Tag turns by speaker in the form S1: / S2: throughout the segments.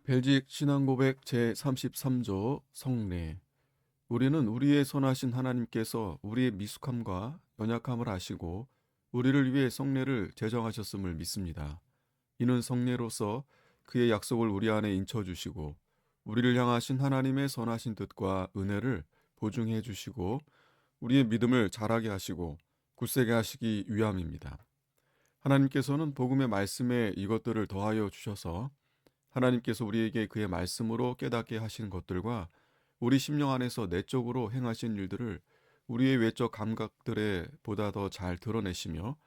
S1: 벨직 신앙고백 제33조 성례. 우리는 우리의 선하신 하나님께서 우리의 미숙함과 연약함을 아시고 우리를 위해 성례를 제정하셨음을 믿습니다. 이는 성례로서 그의 약속을 우리 안에 인쳐주시고 우리를 향하신 하나님의 선하신 뜻과 은혜를 보증해 주시고 우리의 믿음을 자라게 하시고 굳세게 하시기 위함입니다. 하나님께서는 복음의 말씀에 이것들을 더하여 주셔서 하나님께서 우리에게 그의 말씀으로 깨닫게 하신 것들과 우리 심령 안에서 내적으로 행하신 일들을 우리의 외적 감각들에 보다 더 잘 드러내시며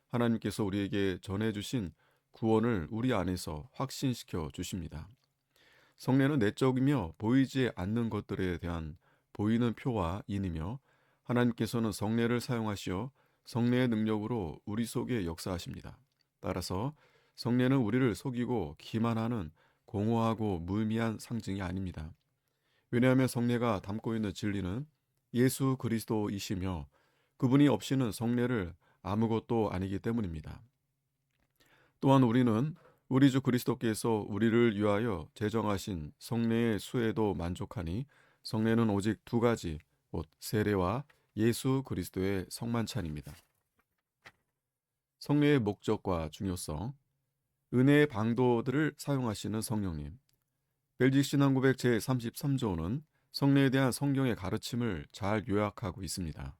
S1: 하나님께서 우리에게 전해주신 구원을 우리 안에서 확신시켜 주십니다. 성례는 내적이며 보이지 않는 것들에 대한 보이는 표와 인이며 하나님께서는 성례를 사용하시어 성례의 능력으로 우리 속에 역사하십니다. 따라서 성례는 우리를 속이고 기만하는 공허하고 무의미한 상징이 아닙니다. 왜냐하면 성례가 담고 있는 진리는 예수 그리스도이시며 그분이 없이는 성례를 아무것도 아니기 때문입니다. 또한 우리는 우리 주 그리스도께서 우리를 위하여 제정하신 성례의 수에도 만족하니 성례는 오직 두 가지, 곧 세례와 예수 그리스도의 성만찬입니다. 성례의 목적과 중요성, 은혜의 방도들을 사용하시는 성령님. 벨직 신앙고백 제33조는 성례에 대한 성경의 가르침을 잘 요약하고 있습니다.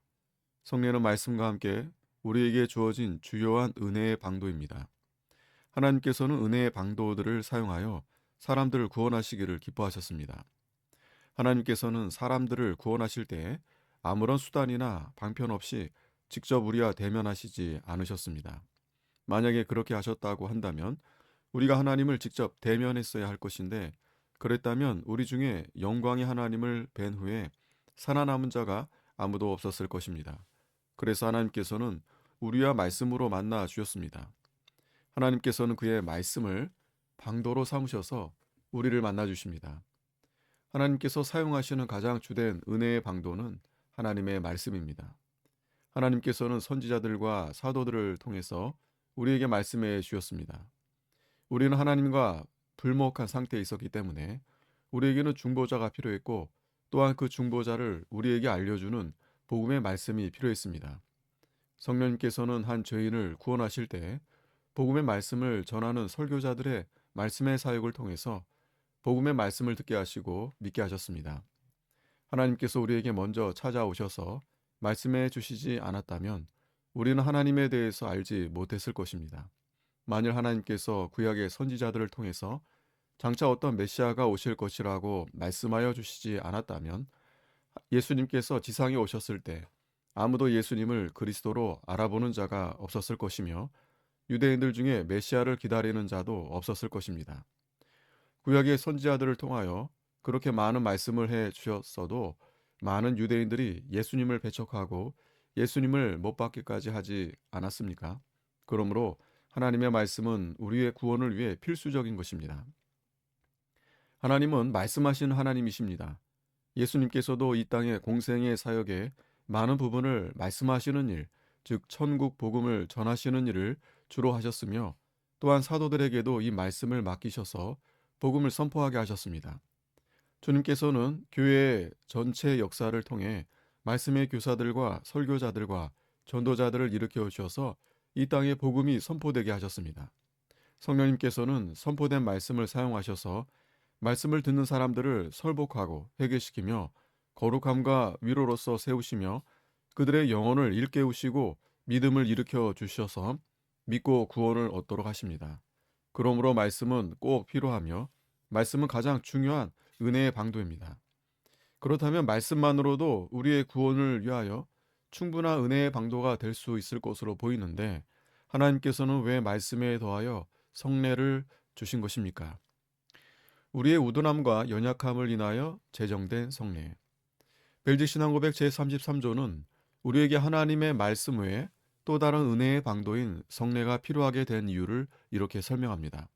S1: 성례는 말씀과 함께 우리에게 주어진 주요한 은혜의 방도입니다. 하나님께서는 은혜의 방도들을 사용하여 사람들을 구원하시기를 기뻐하셨습니다. 하나님께서는 사람들을 구원하실 때 아무런 수단이나 방편 없이 직접 우리와 대면하시지 않으셨습니다. 만약에 그렇게 하셨다고 한다면 우리가 하나님을 직접 대면했어야 할 것인데 그랬다면 우리 중에 영광의 하나님을 뵌 후에 살아남은 자가 아무도 없었을 것입니다. 그래서 하나님께서는 우리와 말씀으로 만나 주셨습니다. 하나님께서는 그의 말씀을 방도로 삼으셔서 우리를 만나 주십니다. 하나님께서 사용하시는 가장 주된 은혜의 방도는 하나님의 말씀입니다. 하나님께서는 선지자들과 사도들을 통해서 우리에게 말씀해 주셨습니다. 우리는 하나님과 불목한 상태에 있었기 때문에 우리에게는 중보자가 필요했고 또한 그 중보자를 우리에게 알려주는 복음의 말씀이 필요했습니다. 성령님께서는 한 죄인을 구원하실 때 복음의 말씀을 전하는 설교자들의 말씀의 사역을 통해서 복음의 말씀을 듣게 하시고 믿게 하셨습니다. 하나님께서 우리에게 먼저 찾아오셔서 말씀해 주시지 않았다면 우리는 하나님에 대해서 알지 못했을 것입니다. 만일 하나님께서 구약의 선지자들을 통해서 장차 어떤 메시아가 오실 것이라고 말씀하여 주시지 않았다면 예수님께서 지상에 오셨을 때 아무도 예수님을 그리스도로 알아보는 자가 없었을 것이며 유대인들 중에 메시아를 기다리는 자도 없었을 것입니다. 구약의 선지자들을 통하여 그렇게 많은 말씀을 해 주셨어도 많은 유대인들이 예수님을 배척하고 예수님을 못 받기까지 하지 않았습니까? 그러므로 하나님의 말씀은 우리의 구원을 위해 필수적인 것입니다. 하나님은 말씀하시는 하나님이십니다. 예수님께서도 이 땅의 공생의 사역의 많은 부분을 말씀하시는 일, 즉 천국 복음을 전하시는 일을 주로 하셨으며 또한 사도들에게도 이 말씀을 맡기셔서 복음을 선포하게 하셨습니다. 주님께서는 교회의 전체 역사를 통해 말씀의 교사들과 설교자들과 전도자들을 일으켜 주셔서 이 땅에 복음이 선포되게 하셨습니다. 성령님께서는 선포된 말씀을 사용하셔서 말씀을 듣는 사람들을 설복하고 회개시키며 거룩함과 위로로서 세우시며 그들의 영혼을 일깨우시고 믿음을 일으켜 주셔서 믿고 구원을 얻도록 하십니다. 그러므로 말씀은 꼭 필요하며 말씀은 가장 중요한 은혜의 방도입니다. 그렇다면 말씀만으로도 우리의 구원을 위하여 충분한 은혜의 방도가 될 수 있을 것으로 보이는데 하나님께서는 왜 말씀에 더하여 성례를 주신 것입니까? 우리의 우둔함과 연약함을 인하여 제정된 성례. 벨직 신앙고백 제33조는 우리에게 하나님의 말씀 외에 또 다른 은혜의 방도인 성례가 필요하게 된 이유를 이렇게 설명합니다.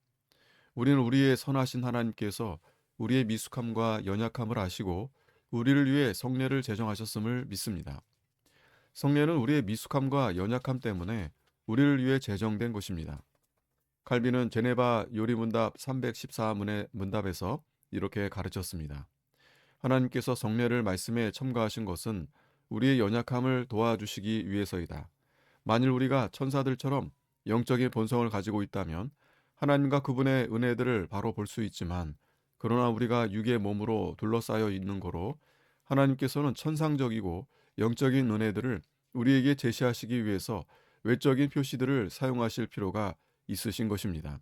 S1: 우리는 우리의 선하신 하나님께서 우리의 미숙함과 연약함을 아시고 우리를 위해 성례를 제정하셨음을 믿습니다. 성례는 우리의 미숙함과 연약함 때문에 우리를 위해 제정된 것입니다. 칼빈은 제네바 요리문답 314문의 문답에서 이렇게 가르쳤습니다. 하나님께서 성례를 말씀에 첨가하신 것은 우리의 연약함을 도와주시기 위해서이다. 만일 우리가 천사들처럼 영적인 본성을 가지고 있다면 하나님과 그분의 은혜들을 바로 볼 수 있지만, 그러나 우리가 육의 몸으로 둘러싸여 있는 거로 하나님께서는 천상적이고 영적인 은혜들을 우리에게 제시하시기 위해서 외적인 표시들을 사용하실 필요가 있으신 것입니다.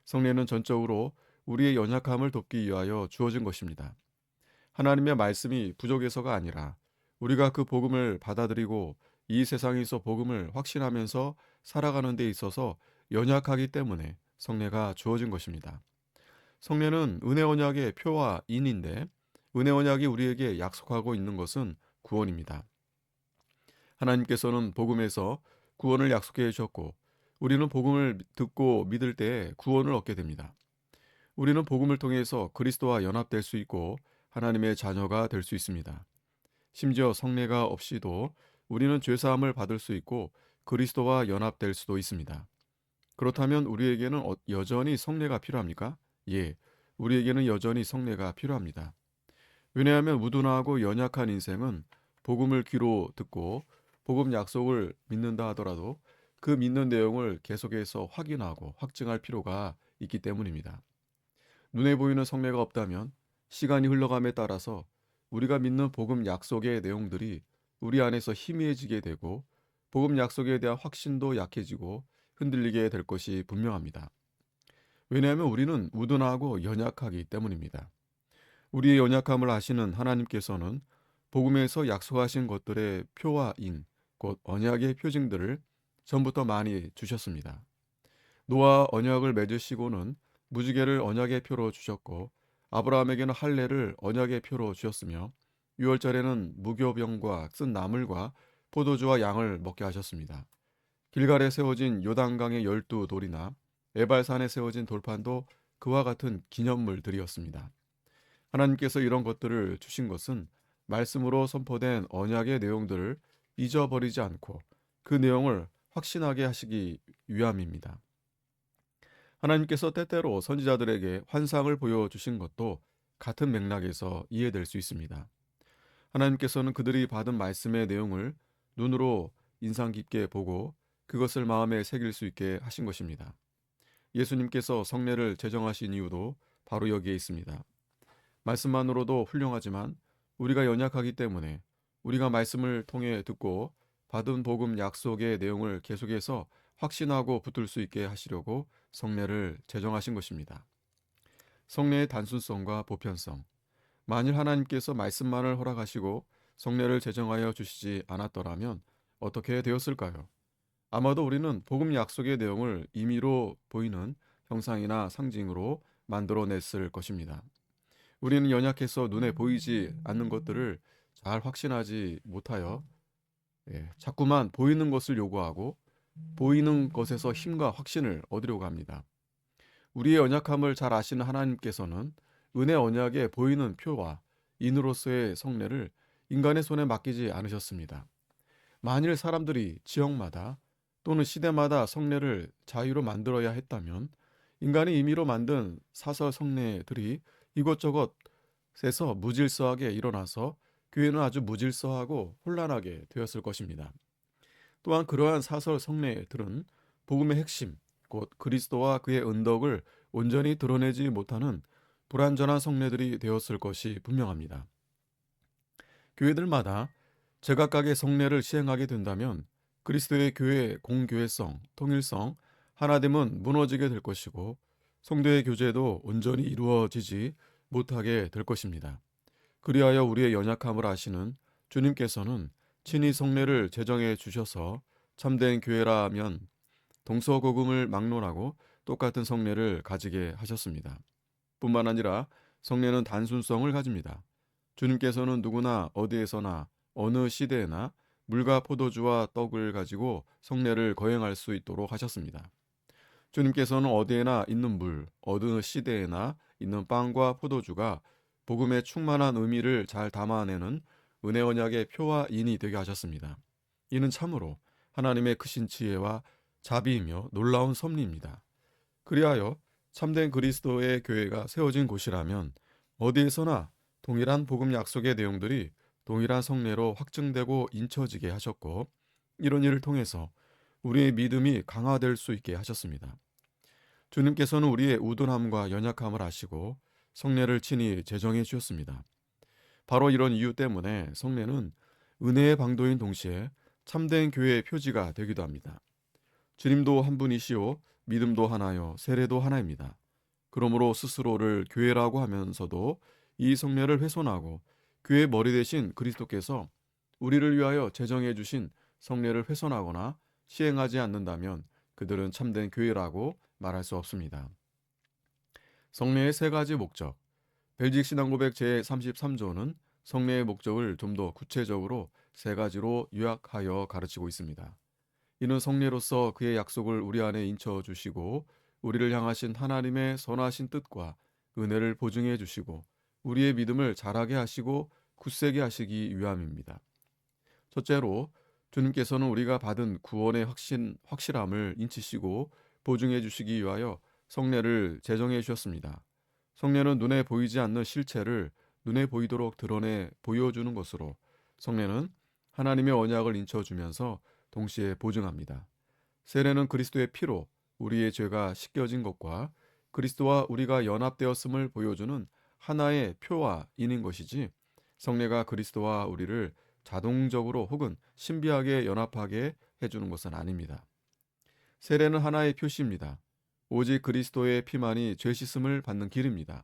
S1: 성례는 전적으로 우리의 연약함을 돕기 위하여 주어진 것입니다. 하나님의 말씀이 부족해서가 아니라 우리가 그 복음을 받아들이고 이 세상에서 복음을 확신하면서 살아가는 데 있어서 연약하기 때문에 성례가 주어진 것입니다. 성례는 은혜 언약의 표와 인인데, 은혜 언약이 우리에게 약속하고 있는 것은 구원입니다. 하나님께서는 복음에서 구원을 약속해 주셨고, 우리는 복음을 듣고 믿을 때 구원을 얻게 됩니다. 우리는 복음을 통해서 그리스도와 연합될 수 있고 하나님의 자녀가 될 수 있습니다. 심지어 성례가 없이도 우리는 죄사함을 받을 수 있고 그리스도와 연합될 수도 있습니다. 그렇다면 우리에게는 여전히 성례가 필요합니까? 예, 우리에게는 여전히 성례가 필요합니다. 왜냐하면 무둔하고 연약한 인생은 복음을 귀로 듣고 복음 약속을 믿는다 하더라도 그 믿는 내용을 계속해서 확인하고 확증할 필요가 있기 때문입니다. 눈에 보이는 성례가 없다면 시간이 흘러감에 따라서 우리가 믿는 복음 약속의 내용들이 우리 안에서 희미해지게 되고 복음 약속에 대한 확신도 약해지고 흔들리게 될 것이 분명합니다. 왜냐하면 우리는 무둔하고 연약하기 때문입니다. 우리의 연약함을 아시는 하나님께서는 복음에서 약속하신 것들의 표와 인, 곧 언약의 표징들을 전부터 많이 주셨습니다. 노아 언약을 맺으시고는 무지개를 언약의 표로 주셨고, 아브라함에게는 할례를 언약의 표로 주셨으며, 유월절에는 무교병과 쓴 나물과 포도주와 양을 먹게 하셨습니다. 길갈에 세워진 요단강의 12돌이나 에발산에 세워진 돌판도 그와 같은 기념물들이었습니다. 하나님께서 이런 것들을 주신 것은 말씀으로 선포된 언약의 내용들을 잊어버리지 않고 그 내용을 확신하게 하시기 위함입니다. 하나님께서 때때로 선지자들에게 환상을 보여주신 것도 같은 맥락에서 이해될 수 있습니다. 하나님께서는 그들이 받은 말씀의 내용을 눈으로 인상 깊게 보고 그것을 마음에 새길 수 있게 하신 것입니다. 예수님께서 성례를 제정하신 이유도 바로 여기에 있습니다. 말씀만으로도 훌륭하지만 우리가 연약하기 때문에 우리가 말씀을 통해 듣고 받은 복음 약속의 내용을 계속해서 확신하고 붙들 수 있게 하시려고 성례를 제정하신 것입니다. 성례의 단순성과 보편성. 만일 하나님께서 말씀만을 허락하시고 성례를 제정하여 주시지 않았더라면 어떻게 되었을까요? 아마도 우리는 복음 약속의 내용을 임의로 보이는 형상이나 상징으로 만들어냈을 것입니다. 우리는 연약해서 눈에 보이지 않는 것들을 잘 확신하지 못하여 자꾸만 보이는 것을 요구하고 보이는 것에서 힘과 확신을 얻으려고 합니다. 우리의 연약함을 잘 아시는 하나님께서는 은혜 언약에 보이는 표와 인으로서의 성례를 인간의 손에 맡기지 않으셨습니다. 만일 사람들이 지역마다 또는 시대마다 성례를 자유로 만들어야 했다면 인간이 임의로 만든 사설 성례들이 이곳저곳에서 무질서하게 일어나서 교회는 아주 무질서하고 혼란하게 되었을 것입니다. 또한 그러한 사설 성례들은 복음의 핵심, 곧 그리스도와 그의 은덕을 온전히 드러내지 못하는 불완전한 성례들이 되었을 것이 분명합니다. 교회들마다 제각각의 성례를 시행하게 된다면 그리스도의 교회의 공교회성, 통일성, 하나됨은 무너지게 될 것이고 성도의 교제도 온전히 이루어지지 못하게 될 것입니다. 그리하여 우리의 연약함을 아시는 주님께서는 친히 성례를 제정해 주셔서 참된 교회라면 동서고금을 막론하고 똑같은 성례를 가지게 하셨습니다. 뿐만 아니라 성례는 단순성을 가집니다. 주님께서는 누구나 어디에서나 어느 시대에나 물과 포도주와 떡을 가지고 성례를 거행할 수 있도록 하셨습니다. 주님께서는 어디에나 있는 물, 어느 시대에나 있는 빵과 포도주가 복음의 충만한 의미를 잘 담아내는 은혜 언약의 표와 인이 되게 하셨습니다. 이는 참으로 하나님의 크신 지혜와 자비이며 놀라운 섭리입니다. 그리하여 참된 그리스도의 교회가 세워진 곳이라면 어디에서나 동일한 복음 약속의 내용들이 동일한 성례로 확증되고 인쳐지게 하셨고, 이런 일을 통해서 우리의 믿음이 강화될 수 있게 하셨습니다. 주님께서는 우리의 우둔함과 연약함을 아시고 성례를 친히 제정해 주셨습니다. 바로 이런 이유 때문에 성례는 은혜의 방도인 동시에 참된 교회의 표지가 되기도 합니다. 주님도 한 분이시요 믿음도 하나요 세례도 하나입니다. 그러므로 스스로를 교회라고 하면서도 이 성례를 훼손하고 교회 머리 대신 그리스도께서 우리를 위하여 제정해 주신 성례를 훼손하거나 시행하지 않는다면 그들은 참된 교회라고 말할 수 없습니다. 성례의 세 가지 목적. 벨직 신앙고백 제33조는 성례의 목적을 좀 더 구체적으로 세 가지로 요약하여 가르치고 있습니다. 이는 성례로서 그의 약속을 우리 안에 인쳐 주시고 우리를 향하신 하나님의 선하신 뜻과 은혜를 보증해 주시고 우리의 믿음을 자라게 하시고 굳세게 하시기 위함입니다. 첫째로, 주님께서는 우리가 받은 구원의 확실함을 인치시고 보증해 주시기 위하여 성례를 제정해 주셨습니다. 성례는 눈에 보이지 않는 실체를 눈에 보이도록 드러내 보여주는 것으로 성례는 하나님의 언약을 인쳐주면서 동시에 보증합니다. 세례는 그리스도의 피로 우리의 죄가 씻겨진 것과 그리스도와 우리가 연합되었음을 보여주는 하나의 표와 인인 것이지, 성례가 그리스도와 우리를 자동적으로 혹은 신비하게 연합하게 해주는 것은 아닙니다. 세례는 하나의 표시입니다. 오직 그리스도의 피만이 죄 씻음을 받는 길입니다.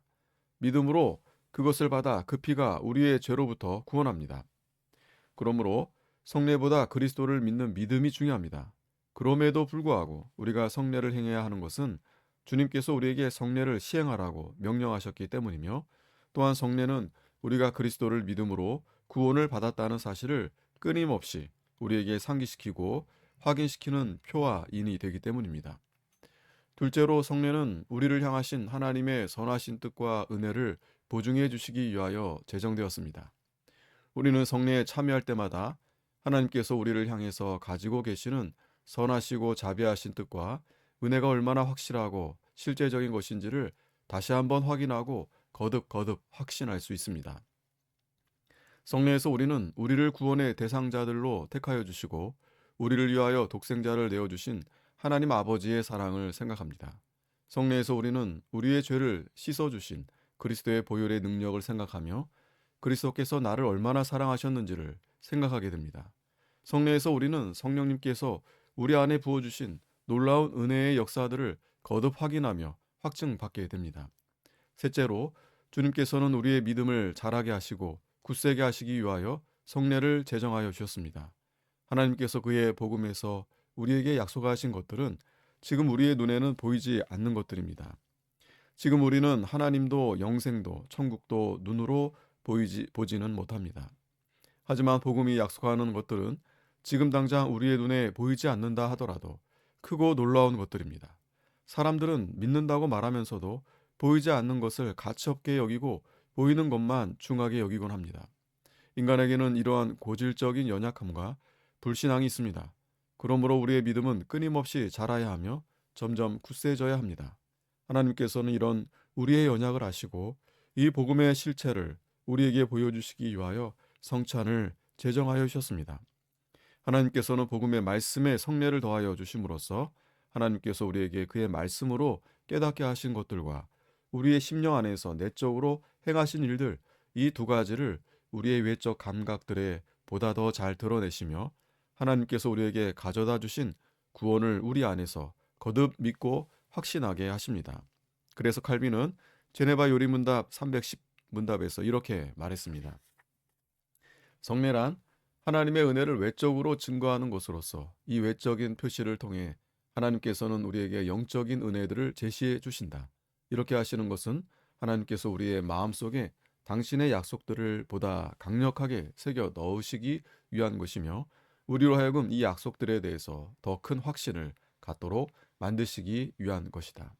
S1: 믿음으로 그것을 받아 그 피가 우리의 죄로부터 구원합니다. 그러므로 성례보다 그리스도를 믿는 믿음이 중요합니다. 그럼에도 불구하고 우리가 성례를 행해야 하는 것은 주님께서 우리에게 성례를 시행하라고 명령하셨기 때문이며, 또한 성례는 우리가 그리스도를 믿음으로 구원을 받았다는 사실을 끊임없이 우리에게 상기시키고 확인시키는 표와 인이 되기 때문입니다. 둘째로, 성례는 우리를 향하신 하나님의 선하신 뜻과 은혜를 보증해 주시기 위하여 제정되었습니다. 우리는 성례에 참여할 때마다 하나님께서 우리를 향해서 가지고 계시는 선하시고 자비하신 뜻과 은혜가 얼마나 확실하고 실제적인 것인지를 다시 한번 확인하고 거듭 확신할 수 있습니다. 성례에서 우리는 우리를 구원의 대상자들로 택하여 주시고 우리를 위하여 독생자를 내어주신 하나님 아버지의 사랑을 생각합니다. 성례에서 우리는 우리의 죄를 씻어주신 그리스도의 보혈의 능력을 생각하며 그리스도께서 나를 얼마나 사랑하셨는지를 생각하게 됩니다. 성례에서 우리는 성령님께서 우리 안에 부어주신 놀라운 은혜의 역사들을 거듭 확인하며 확증받게 됩니다. 셋째로, 주님께서는 우리의 믿음을 자라게 하시고 굳세게 하시기 위하여 성례를 제정하여 주셨습니다. 하나님께서 그의 복음에서 우리에게 약속하신 것들은 지금 우리의 눈에는 보이지 않는 것들입니다. 지금 우리는 하나님도 영생도 천국도 눈으로 보지는 못합니다. 하지만 복음이 약속하는 것들은 지금 당장 우리의 눈에 보이지 않는다 하더라도 크고 놀라운 것들입니다. 사람들은 믿는다고 말하면서도 보이지 않는 것을 가치없게 여기고 보이는 것만 중하게 여기곤 합니다. 인간에게는 이러한 고질적인 연약함과 불신앙이 있습니다. 그러므로 우리의 믿음은 끊임없이 자라야 하며 점점 굳세져야 합니다. 하나님께서는 이런 우리의 연약을 아시고 이 복음의 실체를 우리에게 보여주시기 위하여 성찬을 제정하여 주셨습니다. 하나님께서는 복음의 말씀에 성례를 더하여 주심으로써 하나님께서 우리에게 그의 말씀으로 깨닫게 하신 것들과 우리의 심령 안에서 내적으로 행하신 일들, 이 두 가지를 우리의 외적 감각들에 보다 더 잘 드러내시며 하나님께서 우리에게 가져다 주신 구원을 우리 안에서 거듭 믿고 확신하게 하십니다. 그래서 칼빈은 제네바 요리문답 310 문답에서 이렇게 말했습니다. 성례란 하나님의 은혜를 외적으로 증거하는 것으로서 이 외적인 표시를 통해 하나님께서는 우리에게 영적인 은혜들을 제시해 주신다. 이렇게 하시는 것은 하나님께서 우리의 마음속에 당신의 약속들을 보다 강력하게 새겨 넣으시기 위한 것이며 우리로 하여금 이 약속들에 대해서 더 큰 확신을 갖도록 만드시기 위한 것이다.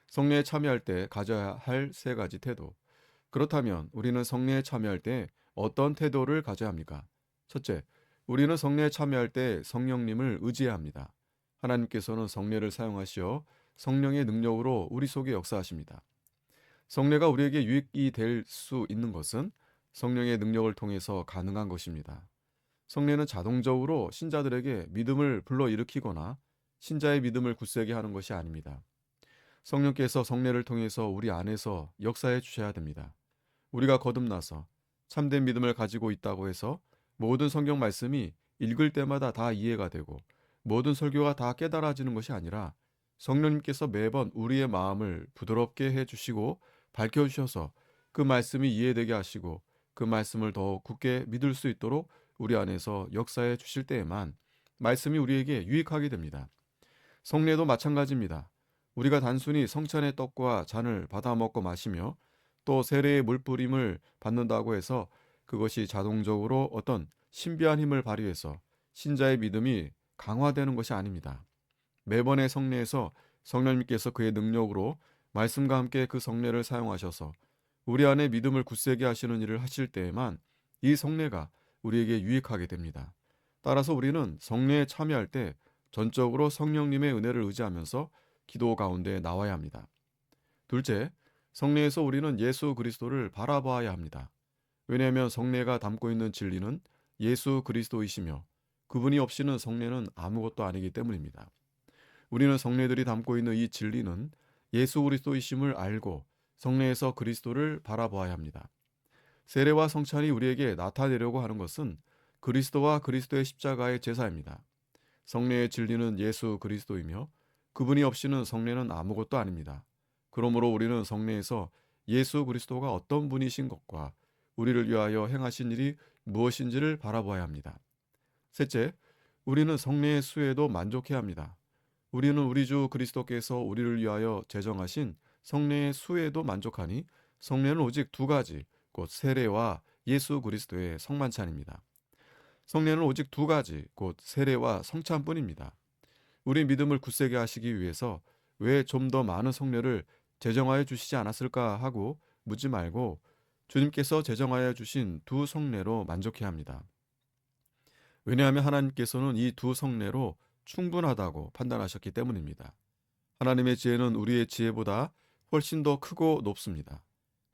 S1: 성례에 참여할 때 가져야 할 세 가지 태도. 그렇다면 우리는 성례에 참여할 때 어떤 태도를 가져야 합니까? 첫째, 우리는 성례에 참여할 때 성령님을 의지해야 합니다. 하나님께서는 성례를 사용하시어 성령의 능력으로 우리 속에 역사하십니다. 성례가 우리에게 유익이 될 수 있는 것은 성령의 능력을 통해서 가능한 것입니다. 성례는 자동적으로 신자들에게 믿음을 불러일으키거나 신자의 믿음을 굳세게 하는 것이 아닙니다. 성령께서 성례를 통해서 우리 안에서 역사해 주셔야 됩니다. 우리가 거듭나서 참된 믿음을 가지고 있다고 해서 모든 성경 말씀이 읽을 때마다 다 이해가 되고 모든 설교가 다 깨달아지는 것이 아니라 성령님께서 매번 우리의 마음을 부드럽게 해주시고 밝혀주셔서 그 말씀이 이해되게 하시고 그 말씀을 더 굳게 믿을 수 있도록 우리 안에서 역사해 주실 때에만 말씀이 우리에게 유익하게 됩니다. 성례도 마찬가지입니다. 우리가 단순히 성찬의 떡과 잔을 받아 먹고 마시며 또 세례의 물뿌림을 받는다고 해서 그것이 자동적으로 어떤 신비한 힘을 발휘해서 신자의 믿음이 강화되는 것이 아닙니다. 매번의 성례에서 성령님께서 그의 능력으로 말씀과 함께 그 성례를 사용하셔서 우리 안에 믿음을 굳세게 하시는 일을 하실 때에만 이 성례가 우리에게 유익하게 됩니다. 따라서 우리는 성례에 참여할 때 전적으로 성령님의 은혜를 의지하면서 기도 가운데 나와야 합니다. 둘째, 성례에서 우리는 예수 그리스도를 바라봐야 합니다. 왜냐하면 성례가 담고 있는 진리는 예수 그리스도이시며 그분이 없이는 성례는 아무것도 아니기 때문입니다. 우리는 성례들이 담고 있는 이 진리는 예수 그리스도이심을 알고 성례에서 그리스도를 바라보아야 합니다. 세례와 성찬이 우리에게 나타내려고 하는 것은 그리스도와 그리스도의 십자가의 제사입니다. 성례의 진리는 예수 그리스도이며 그분이 없이는 성례는 아무것도 아닙니다. 그러므로 우리는 성례에서 예수 그리스도가 어떤 분이신 것과 우리를 위하여 행하신 일이 무엇인지를 바라보아야 합니다. 셋째, 우리는 성례의 수에도 만족해야 합니다. 우리는 우리 주 그리스도께서 우리를 위하여 제정하신 성례의 수에도 만족하니 성례는 오직 두 가지, 곧 세례와 예수 그리스도의 성만찬입니다. 성례는 오직 두 가지, 곧 세례와 성찬뿐입니다. 우리 믿음을 굳세게 하시기 위해서 왜 좀 더 많은 성례를 제정하여 주시지 않았을까 하고 묻지 말고 주님께서 제정하여 주신 두 성례로 만족해야 합니다. 왜냐하면 하나님께서는 이 두 성례로 충분하다고 판단하셨기 때문입니다. 하나님의 지혜는 우리의 지혜보다 훨씬 더 크고 높습니다.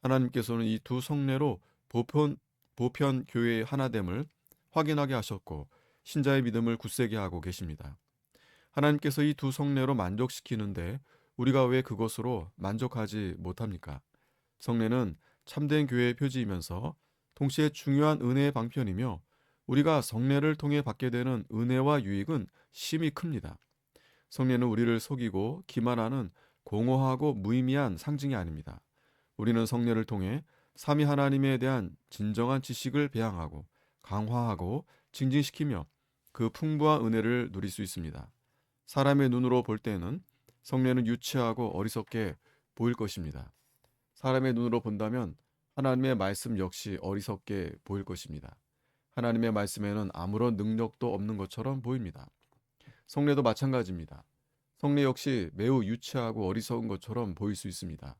S1: 하나님께서는 이 두 성례로 보편 교회의 하나됨을 확인하게 하셨고 신자의 믿음을 굳세게 하고 계십니다. 하나님께서 이 두 성례로 만족시키는데 우리가 왜 그것으로 만족하지 못합니까? 성례는 참된 교회의 표지이면서 동시에 중요한 은혜의 방편이며 우리가 성례를 통해 받게 되는 은혜와 유익은 심히 큽니다. 성례는 우리를 속이고 기만하는 공허하고 무의미한 상징이 아닙니다. 우리는 성례를 통해 삼위 하나님에 대한 진정한 지식을 배양하고 강화하고 증진시키며 그 풍부한 은혜를 누릴 수 있습니다. 사람의 눈으로 볼 때는 성례는 유치하고 어리석게 보일 것입니다. 사람의 눈으로 본다면 하나님의 말씀 역시 어리석게 보일 것입니다. 하나님의 말씀에는 아무런 능력도 없는 것처럼 보입니다. 성례도 마찬가지입니다. 성례 역시 매우 유치하고 어리석은 것처럼 보일 수 있습니다.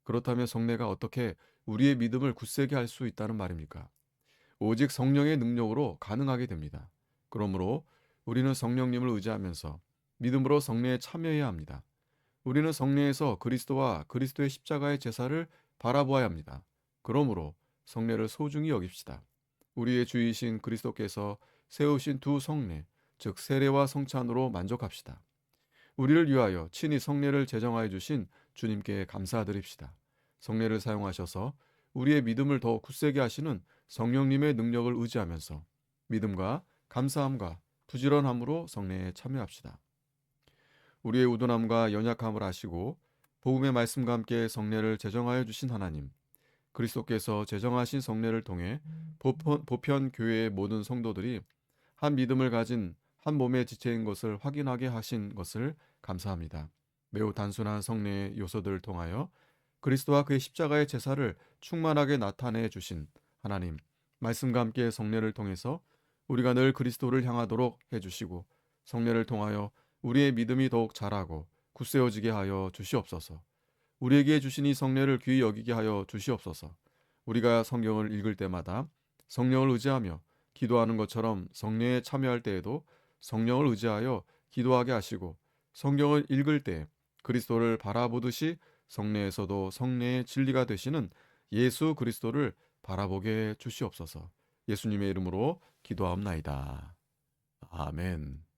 S1: 그렇다면 성례가 어떻게 우리의 믿음을 굳세게 할 수 있다는 말입니까? 오직 성령의 능력으로 가능하게 됩니다. 그러므로 우리는 성령님을 의지하면서 믿음으로 성례에 참여해야 합니다. 우리는 성례에서 그리스도와 그리스도의 십자가의 제사를 바라보아야 합니다. 그러므로 성례를 소중히 여깁시다. 우리의 주이신 그리스도께서 세우신 두 성례, 즉 세례와 성찬으로 만족합시다. 우리를 위하여 친히 성례를 제정하여 주신 주님께 감사드립시다. 성례를 사용하셔서 우리의 믿음을 더 굳세게 하시는 성령님의 능력을 의지하면서 믿음과 감사함과 부지런함으로 성례에 참여합시다. 우리의 우둔함과 연약함을 아시고 복음의 말씀과 함께 성례를 제정하여 주신 하나님, 그리스도께서 제정하신 성례를 통해 보편 교회의 모든 성도들이 한 믿음을 가진 한 몸의 지체인 것을 확인하게 하신 것을 감사합니다. 매우 단순한 성례의 요소들을 통하여 그리스도와 그의 십자가의 제사를 충만하게 나타내 주신 하나님, 말씀과 함께 성례를 통해서 우리가 늘 그리스도를 향하도록 해주시고 성례를 통하여 우리의 믿음이 더욱 자라고 굳세어지게 하여 주시옵소서. 우리에게 주신 이 성례를 귀히 여기게 하여 주시옵소서. 우리가 성경을 읽을 때마다 성령을 의지하며 기도하는 것처럼 성례에 참여할 때에도 성령을 의지하여 기도하게 하시고 성경을 읽을 때 그리스도를 바라보듯이 성례에서도 성례의 진리가 되시는 예수 그리스도를 바라보게 해 주시옵소서. 예수님의 이름으로 기도하옵나이다. 아멘.